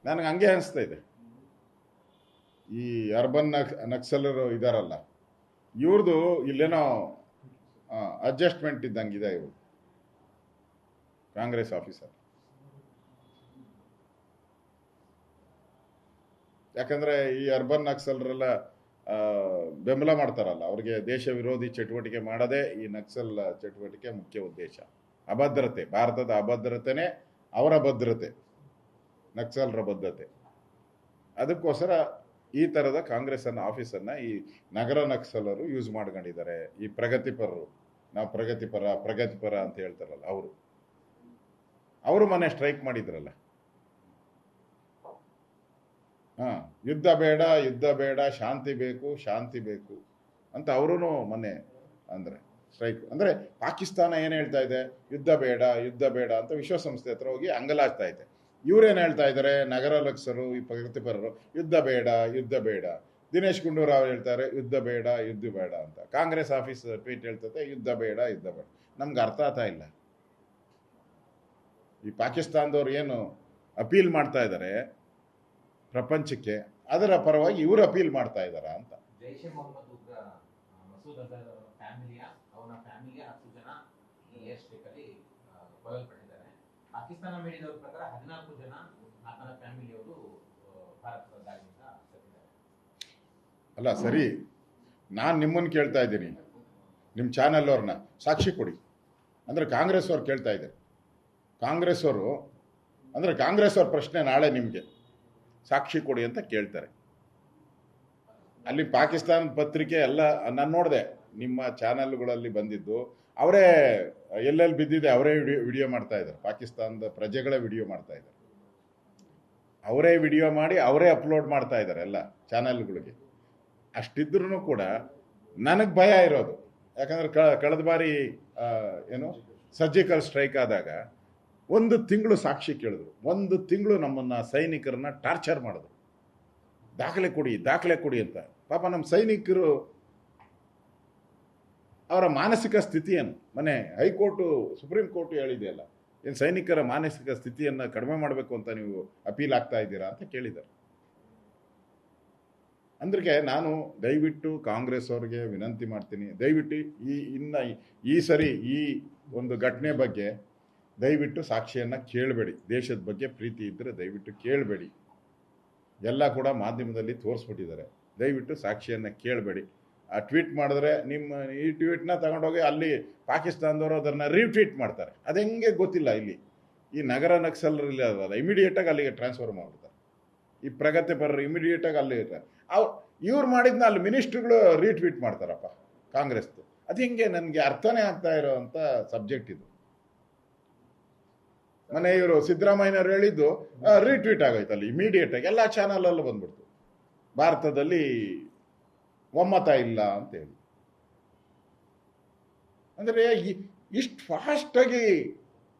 ನನಗೆ ಹಂಗೆ ಅನಿಸ್ತಾ ಇದೆ. ಈ ಅರ್ಬನ್ ನಕ್ಸಲರು ಇದಾರಲ್ಲ, ಇವ್ರದ್ದು ಇಲ್ಲೇನೋ ಅಡ್ಜಸ್ಟ್ಮೆಂಟ್ ಇದ್ದಂಗಿದೆ ಇವರು ಕಾಂಗ್ರೆಸ್ ಆಫೀಸರ್. ಯಾಕಂದ್ರೆ ಈ ಅರ್ಬನ್ ನಕ್ಸಲರೆಲ್ಲ ಬೆಂಬಲ ಮಾಡ್ತಾರಲ್ಲ, ಅವ್ರಿಗೆ ದೇಶ ವಿರೋಧಿ ಚಟುವಟಿಕೆ ಮಾಡೋದೇ ಈ ನಕ್ಸಲ್ ಚಟುವಟಿಕೆ ಮುಖ್ಯ ಉದ್ದೇಶ. ಅಭದ್ರತೆ, ಭಾರತದ ಅಭದ್ರತೆನೇ ಅವರ ಭದ್ರತೆ, ನಕ್ಸಲರ ಬದ್ಧತೆ. ಅದಕ್ಕೋಸ್ಕರ ಈ ಥರದ ಕಾಂಗ್ರೆಸ್ ಆಫೀಸನ್ನು ಈ ನಗರ ನಕ್ಸಲರು ಯೂಸ್ ಮಾಡ್ಕೊಂಡಿದ್ದಾರೆ. ಈ ಪ್ರಗತಿಪರರು, ನಾವು ಪ್ರಗತಿಪರ ಅಂತ ಹೇಳ್ತಾರಲ್ಲ, ಅವರು ಮೊನ್ನೆ ಸ್ಟ್ರೈಕ್ ಮಾಡಿದ್ರಲ್ಲ, ಯುದ್ಧ ಬೇಡ, ಶಾಂತಿ ಬೇಕು ಅಂತ ಅವರು ಮೊನ್ನೆ ಅಂದ್ರೆ ಸ್ಟ್ರೈಕ್. ಅಂದ್ರೆ ಪಾಕಿಸ್ತಾನ ಏನು ಹೇಳ್ತಾ ಇದೆ, ಯುದ್ಧ ಬೇಡ ಅಂತ ವಿಶ್ವಸಂಸ್ಥೆ ಹತ್ರ ಹೋಗಿ ಅಂಗಲಾಚ್ತಾ ಇದೆ. ಇವ್ರೇನು ಹೇಳ್ತಾ ಇದ್ದಾರೆ, ನಗರ ನಕ್ಸಲರು, ಈ ಪ್ರಗತಿಪರರು, ಯುದ್ಧ ಬೇಡ. ದಿನೇಶ್ ಗುಂಡೂರಾವ್ ಹೇಳ್ತಾರೆ ಯುದ್ಧ ಬೇಡ ಅಂತ. ಕಾಂಗ್ರೆಸ್ ಆಫೀಸ್ ಟ್ವೀಟ್ ಹೇಳ್ತದೆ ಯುದ್ಧ ಬೇಡ. ನಮ್ಗೆ ಅರ್ಥ ಆಗ್ತಾ ಇಲ್ಲ. ಈ ಪಾಕಿಸ್ತಾನದವ್ರು ಏನು ಅಪೀಲ್ ಮಾಡ್ತಾ ಇದ್ದಾರೆ ಪ್ರಪಂಚಕ್ಕೆ, ಅದರ ಪರವಾಗಿ ಇವರು ಅಪೀಲ್ ಮಾಡ್ತಾ ಇದ್ದಾರಾ ಅಂತ. ಜೈಷೆ ಮೊಹಮ್ಮದ್ ಉಗ್ರ ಮಸೂದ್ ಅಜರ್ ಅವನ ಫ್ಯಾಮಿಲಿಯ 10 ಜನ ಈ ಏರ್ ಸ್ಟ್ರೈಕ್ ಅಲ್ಲಿ ಕೊಲ್ಲಲ್ಪಟ್ಟಿದ್ದಾರೆ. ಪಾಕಿಸ್ತಾನ ಮೀಡಿಯಾದವರ ಪ್ರಕಾರ 14 ಜನ ಆತನ ಫ್ಯಾಮಿಲಿಯವರು ಭಾರತದ ದಾಳಿಯಿಂದ ಸತ್ತಿದ್ದಾರೆ. ಅಲ್ಲ ಸರಿ, ನಾನು ನಿಮ್ಮನ್ನು ಕೇಳ್ತಾ ಇದ್ದೀನಿ, ನಿಮ್ಮ ಚಾನೆಲ್ ಅವ್ರನ್ನ ಸಾಕ್ಷಿ ಕೊಡಿ ಅಂದ್ರೆ ಕಾಂಗ್ರೆಸ್ ಅವ್ರು ಕೇಳ್ತಾ ಇದ್ದಾರೆ. ಕಾಂಗ್ರೆಸ್ ಅವ್ರ ಪ್ರಶ್ನೆ ನಾಳೆ ನಿಮಗೆ ಸಾಕ್ಷಿ ಕೊಡಿ ಅಂತ ಕೇಳ್ತಾರೆ. ಅಲ್ಲಿ ಪಾಕಿಸ್ತಾನದ ಪತ್ರಿಕೆ ಎಲ್ಲ ನಾನು ನೋಡಿದೆ, ನಿಮ್ಮ ಚಾನೆಲ್ಗಳಲ್ಲಿ ಬಂದಿದ್ದು, ಅವರೇ ಎಲ್ಲೆಲ್ಲಿ ಬಿದ್ದಿದೆ ಅವರೇ ವಿಡಿಯೋ ಮಾಡ್ತಾ ಇದ್ದಾರೆ. ಪಾಕಿಸ್ತಾನದ ಪ್ರಜೆಗಳ ವಿಡಿಯೋ ಮಾಡ್ತಾ ಇದ್ದಾರೆ, ಅವರೇ ವಿಡಿಯೋ ಮಾಡಿ ಅವರೇ ಅಪ್ಲೋಡ್ ಮಾಡ್ತಾ ಇದ್ದಾರೆ ಎಲ್ಲ ಚಾನೆಲ್ಗಳಿಗೆ. ಅಷ್ಟಿದ್ರೂ ಕೂಡ ನನಗೆ ಭಯ ಇರೋದು, ಯಾಕಂದ್ರೆ ಕಳೆದ ಬಾರಿ ಏನು ಸರ್ಜಿಕಲ್ ಸ್ಟ್ರೈಕ್ ಆದಾಗ 1 ತಿಂಗಳು ಸಾಕ್ಷಿ ಕೇಳಿದ್ರು. 1 ತಿಂಗಳು ನಮ್ಮನ್ನ ಸೈನಿಕರನ್ನ ಟಾರ್ಚರ್ ಮಾಡಿದ್ರು, ದಾಖಲೆ ಕೊಡಿ ಅಂತ. ಪಾಪ ನಮ್ಮ ಸೈನಿಕರು ಅವರ ಮಾನಸಿಕ ಸ್ಥಿತಿಯನ್ನು ಮೊನ್ನೆ ಹೈಕೋರ್ಟು ಸುಪ್ರೀಂ ಕೋರ್ಟ್ ಹೇಳಿದೆಯಲ್ಲ, ಏನು ಸೈನಿಕರ ಮಾನಸಿಕ ಸ್ಥಿತಿಯನ್ನು ಕಡಿಮೆ ಮಾಡಬೇಕು ಅಂತ ನೀವು ಅಪೀಲ್ ಆಗ್ತಾ ಇದ್ದೀರಾ ಅಂತ ಕೇಳಿದ್ದಾರೆ. ಅಂದ್ರೆ ನಾನು ದಯವಿಟ್ಟು ಕಾಂಗ್ರೆಸ್ ಅವ್ರಿಗೆ ವಿನಂತಿ ಮಾಡ್ತೀನಿ, ದಯವಿಟ್ಟು ಈ ಸರಿ ಈ ಒಂದು ಘಟನೆ ಬಗ್ಗೆ ದಯವಿಟ್ಟು ಸಾಕ್ಷಿಯನ್ನು ಕೇಳಬೇಡಿ. ದೇಶದ ಬಗ್ಗೆ ಪ್ರೀತಿ ಇದ್ದರೆ ದಯವಿಟ್ಟು ಕೇಳಬೇಡಿ. ಎಲ್ಲ ಕೂಡ ಮಾಧ್ಯಮದಲ್ಲಿ ತೋರಿಸ್ಬಿಟ್ಟಿದ್ದಾರೆ. ದಯವಿಟ್ಟು ಸಾಕ್ಷಿಯನ್ನು ಕೇಳಬೇಡಿ. ಆ ಟ್ವೀಟ್ ಮಾಡಿದ್ರೆ ನಿಮ್ಮ ಈ ಟ್ವೀಟ್ನ ತಗೊಂಡೋಗಿ ಅಲ್ಲಿ ಪಾಕಿಸ್ತಾನದವರು ಅದನ್ನು ರೀಟ್ವೀಟ್ ಮಾಡ್ತಾರೆ. ಅದು ಹೆಂಗೆ ಗೊತ್ತಿಲ್ಲ. ಇಲ್ಲಿ ಈ ನಗರ ನಕ್ಸಲರು ಇಲ್ಲ ಅದಲ್ಲ, ಇಮಿಡಿಯೇಟಾಗಿ ಅಲ್ಲಿಗೆ ಟ್ರಾನ್ಸ್ಫರ್ ಮಾಡ್ಬಿಡ್ತಾರೆ. ಈ ಪ್ರಗತಿಪರರು ಇಮಿಡಿಯೇಟಾಗಿ ಅಲ್ಲಿ ಇರ್ತಾರೆ. ಇವ್ರು ಮಾಡಿದ್ನ ಅಲ್ಲಿ ಮಿನಿಸ್ಟ್ರುಗಳು ರೀಟ್ವೀಟ್ ಮಾಡ್ತಾರಪ್ಪ ಕಾಂಗ್ರೆಸ್ದು. ಅದು ಹಿಂಗೆ ನನಗೆ ಅರ್ಥನೇ ಆಗ್ತಾ ಇರೋವಂಥ ಸಬ್ಜೆಕ್ಟ್ ಇದು. ಮನೆ ಇವರು ಸಿದ್ದರಾಮಯ್ಯನವ್ರು ಹೇಳಿದ್ದು ರೀಟ್ವೀಟ್ ಆಗೋಯ್ತು ಅಲ್ಲಿ ಇಮಿಡಿಯೇಟಾಗಿ, ಎಲ್ಲ ಚಾನಲಲ್ಲೂ ಬಂದ್ಬಿಡ್ತು. ಭಾರತದಲ್ಲಿ ಒಮ್ಮತ ಇಲ್ಲ ಅಂತ ಹೇಳಿ. ಅಂದರೆ ಇಷ್ಟು ಫಾಸ್ಟಾಗಿ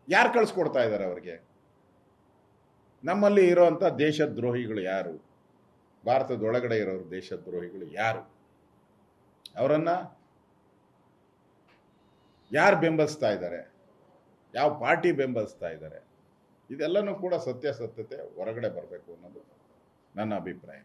ಯಾರು ಕಳಿಸ್ಕೊಡ್ತಾ ಇದ್ದಾರೆ ಅವ್ರಿಗೆ? ನಮ್ಮಲ್ಲಿ ಇರೋವಂಥ ದೇಶದ್ರೋಹಿಗಳು ಯಾರು? ಭಾರತದೊಳಗಡೆ ಇರೋರು ದೇಶದ್ರೋಹಿಗಳು ಯಾರು? ಅವರನ್ನ ಯಾರು ಬೆಂಬಲಿಸ್ತಾ ಇದ್ದಾರೆ? ಯಾವ ಪಾರ್ಟಿ ಬೆಂಬಲಿಸ್ತಾ ಇದ್ದಾರೆ? ಇದೆಲ್ಲನೂ ಕೂಡ ಸತ್ಯಾಸತ್ಯತೆ ಹೊರಗಡೆ ಬರಬೇಕು ಅನ್ನೋದು ನನ್ನ ಅಭಿಪ್ರಾಯ.